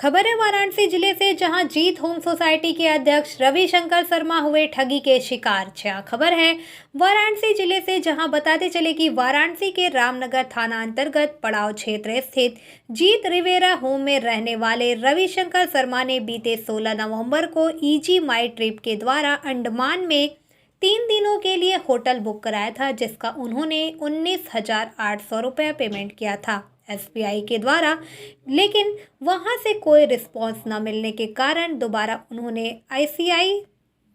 खबर है वाराणसी जिले से, जहां जीत होम सोसाइटी के अध्यक्ष रविशंकर शर्मा हुए ठगी के शिकार। खबर है वाराणसी जिले से, जहां बताते चले कि वाराणसी के रामनगर थाना अंतर्गत पड़ाव क्षेत्र स्थित जीत रिवेरा होम में रहने वाले रविशंकर शर्मा ने बीते 16 नवंबर को ईजी माई ट्रिप के द्वारा अंडमान में 3 दिनों के लिए होटल बुक कराया था, जिसका उन्होंने 19,800 रुपये पेमेंट किया था एसबीआई के द्वारा। लेकिन वहां से कोई रिस्पांस न मिलने के कारण दोबारा उन्होंने आईसीआई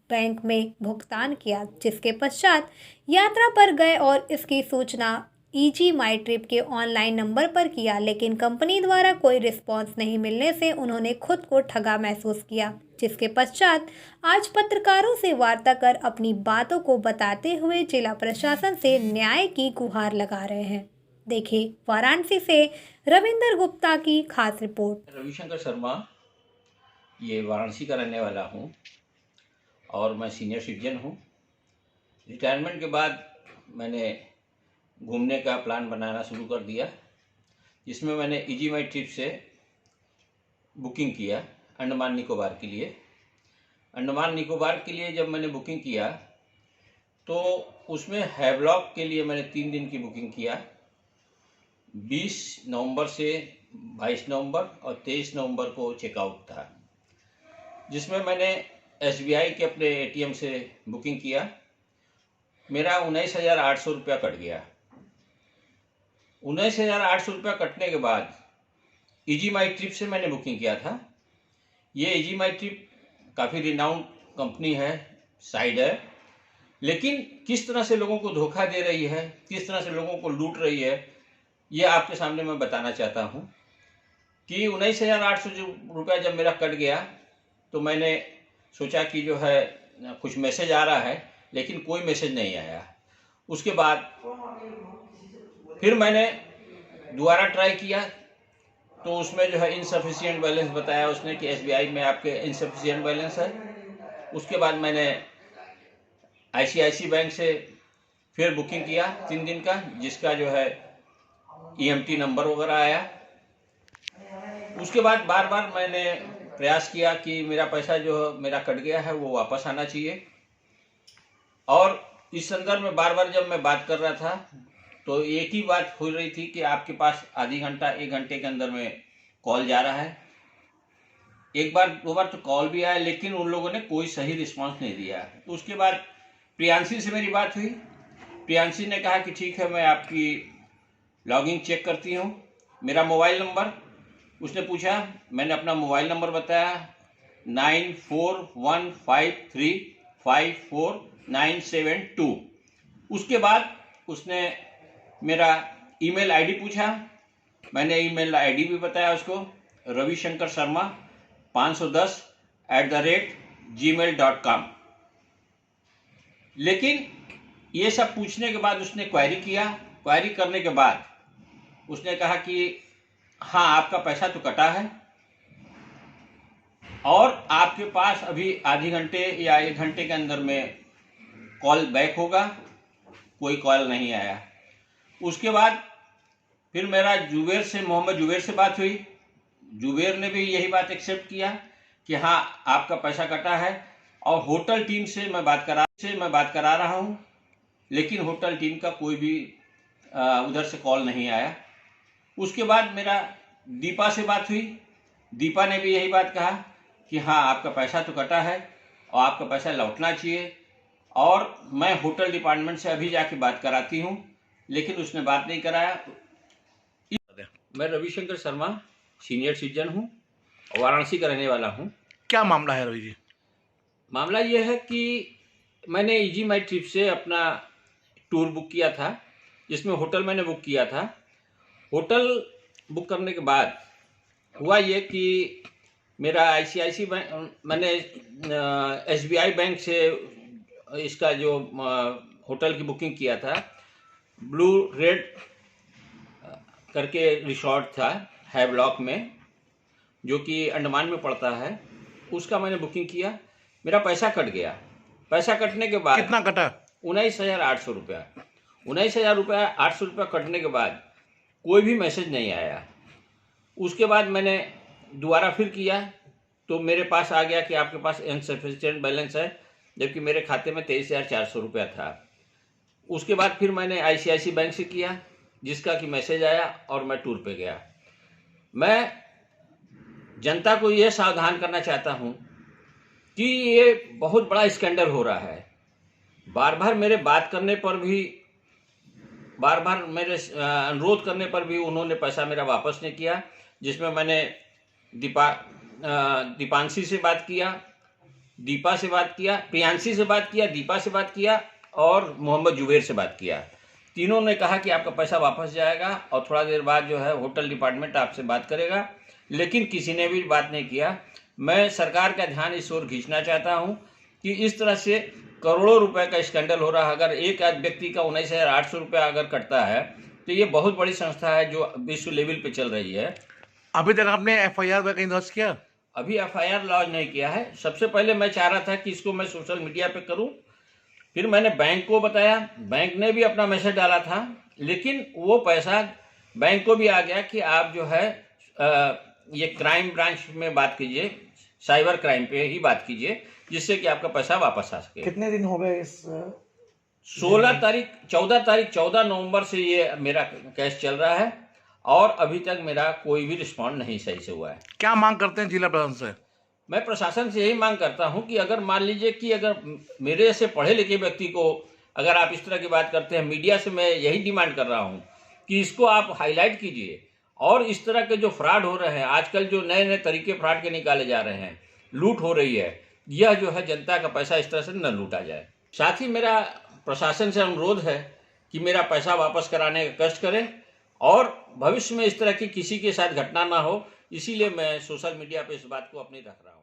बैंक में भुगतान किया, जिसके पश्चात यात्रा पर गए और इसकी सूचना ईजी माई ट्रिप के ऑनलाइन नंबर पर किया। लेकिन कंपनी द्वारा कोई रिस्पांस नहीं मिलने से उन्होंने खुद को ठगा महसूस किया, जिसके पश्चात आज पत्रकारों से वार्ता कर अपनी बातों को बताते हुए जिला प्रशासन से न्याय की गुहार लगा रहे हैं। देखिए वाराणसी से रविंदर गुप्ता की खास रिपोर्ट। रविशंकर शर्मा ये वाराणसी का रहने वाला हूँ और मैं सीनियर सिटीजन हूँ। रिटायरमेंट के बाद मैंने घूमने का प्लान बनाना शुरू कर दिया, जिसमें मैंने ईजी माई ट्रिप से बुकिंग किया अंडमान निकोबार के लिए। अंडमान निकोबार के लिए जब मैंने बुकिंग किया तो उसमें हैवलॉक के लिए मैंने 3 दिन की बुकिंग किया। 20 नवंबर से 22 नवंबर और 23 नवंबर को चेकआउट था, जिसमें मैंने एसबीआई के अपने एटीएम से बुकिंग किया। मेरा 19,800 रुपया कट गया। 19,800 रुपया कटने के बाद ईजी माई ट्रिप से मैंने बुकिंग किया था। ये ईजी माई ट्रिप काफ़ी रिनाउंड कंपनी है, साइड है, लेकिन किस तरह से लोगों को धोखा दे रही है, किस तरह से लोगों को लूट रही है, ये आपके सामने मैं बताना चाहता हूँ। कि 19,800 रुपया जब मेरा कट गया तो मैंने सोचा कि जो है कुछ मैसेज आ रहा है, लेकिन कोई मैसेज नहीं आया। उसके बाद फिर मैंने दोबारा ट्राई किया तो उसमें जो है इनसफिशिएंट बैलेंस बताया उसने कि एसबीआई में आपके इनसफिशिएंट बैलेंस है। उसके बाद मैंने आईसीआईसी बैंक से फिर बुकिंग किया 3 दिन का, जिसका जो है ईएमटी नंबर वगैरह आया। उसके बाद बार बार मैंने प्रयास किया कि मेरा पैसा जो मेरा कट गया है वो वापस आना चाहिए। और इस संदर्भ में बार बार जब मैं बात कर रहा था तो एक ही बात हो रही थी कि आपके पास आधी घंटा 1 घंटे के अंदर में कॉल जा रहा है। एक बार 2 बार तो कॉल भी आया, लेकिन उन लोगों ने कोई सही रिस्पांस नहीं दिया। तो उसके बाद प्रियांशी से मेरी बात हुई। प्रियांशी ने कहा कि ठीक है, मैं आपकी लॉगिंग चेक करती हूँ। मेरा मोबाइल नंबर उसने पूछा, मैंने अपना मोबाइल नंबर बताया 94155354 उसके बाद उसने मेरा ईमेल आईडी पूछा, मैंने ईमेल आईडी भी बताया उसको, रविशंकर शर्मा 510@gmail.com। लेकिन ये सब पूछने के बाद उसने क्वेरी किया। क्वेरी करने के बाद उसने कहा कि हाँ, आपका पैसा तो कटा है और आपके पास अभी आधे घंटे या 1 घंटे के अंदर में कॉल बैक होगा। कोई कॉल नहीं आया। उसके बाद फिर मेरा मोहम्मद जुबेर से बात हुई। जुबेर ने भी यही बात एक्सेप्ट किया कि हाँ, आपका पैसा कटा है और होटल टीम से मैं बात करा रहा हूँ, लेकिन होटल टीम का कोई भी उधर से कॉल नहीं आया। उसके बाद मेरा दीपा से बात हुई। दीपा ने भी यही बात कहा कि हाँ, आपका पैसा तो कटा है और आपका पैसा लौटना चाहिए, और मैं होटल डिपार्टमेंट से अभी जाके बात कराती हूँ, लेकिन उसने बात नहीं कराया। मैं रविशंकर शर्मा सीनियर सिटीजन हूँ, वाराणसी का रहने वाला हूँ। क्या मामला है रवि जी? मामला ये है कि मैंने ईजी माई ट्रिप से अपना टूर बुक किया था, जिसमें होटल मैंने बुक किया था। होटल बुक करने के बाद हुआ ये कि मेरा आईसीआईसी बैंक, मैंने एसबीआई बैंक से इसका जो होटल की बुकिंग किया था, ब्लू रेड करके रिसोर्ट था हैवलॉक में, जो कि अंडमान में पड़ता है। उसका मैंने बुकिंग किया। मेरा पैसा कट गया। पैसा कटने के बाद कितना कटा? 19,800 रुपया। 19,800 रुपया कटने के बाद कोई भी मैसेज नहीं आया। उसके बाद मैंने दोबारा फिर किया तो मेरे पास आ गया कि आपके पास इनसफिशिएंट बैलेंस है, जबकि मेरे खाते में 23,400 रुपया था। उसके बाद फिर मैंने ICICI बैंक से किया, जिसका कि मैसेज आया और मैं टूर पे गया। मैं जनता को यह सावधान करना चाहता हूं कि ये बहुत बड़ा स्कैंडल हो रहा है। बार बार मेरे बात करने पर भी, बार बार मेरे अनुरोध करने पर भी उन्होंने पैसा मेरा वापस नहीं किया, जिसमें मैंने दीपांशी से बात किया, दीपा से बात किया, प्रियांशी से बात किया, दीपा से बात किया और मोहम्मद जुबेर से बात किया। तीनों ने कहा कि आपका पैसा वापस जाएगा और थोड़ा देर बाद जो है होटल डिपार्टमेंट आपसे बात करेगा, लेकिन किसी ने भी बात नहीं किया। मैं सरकार का ध्यान इस ओर खींचना चाहता हूं कि इस तरह से करोड़ों रुपए का स्कैंडल हो रहा है। अगर एक व्यक्ति का 19,800 रुपया अगर कटता है तो ये बहुत बड़ी संस्था है जो विश्व लेवल पे चल रही है। अभी तक आपने FIR वगैरह कहीं दर्ज किया? अभी FIR लॉन्च नहीं किया है। सबसे पहले मैं चाह रहा था कि इसको मैं सोशल मीडिया पे करूं, फिर मैंने बैंक को बताया, बैंक ने भी अपना मैसेज डाला था, लेकिन वो पैसा बैंक को भी आ गया कि आप जो है ये क्राइम ब्रांच में बात कीजिए, साइबर क्राइम पे ही बात कीजिए, जिससे कि आपका पैसा वापस आ सके। कितने दिन हो गए इस 14 नवंबर से ये मेरा केस चल रहा है और अभी तक मेरा कोई भी रिस्पॉन्ड नहीं सही से हुआ है। क्या मांग करते हैं जिला प्रशासन से? मैं प्रशासन से यही मांग करता हूं कि अगर मान लीजिए कि अगर मेरे जैसे पढ़े लिखे व्यक्ति को अगर आप इस तरह की बात करते हैं, मीडिया से मैं यही डिमांड कर रहा हूं कि इसको आप हाईलाइट कीजिए और इस तरह के जो फ्रॉड हो रहे हैं, आजकल जो नए नए तरीके फ्रॉड के निकाले जा रहे हैं, लूट हो रही है, यह जो है जनता का पैसा इस तरह से न लूटा जाए। साथ ही मेरा प्रशासन से अनुरोध है कि मेरा पैसा वापस कराने का कष्ट करें और भविष्य में इस तरह की किसी के साथ घटना ना हो, इसीलिए मैं सोशल मीडिया पे इस बात को अपनी रख रहा हूँ।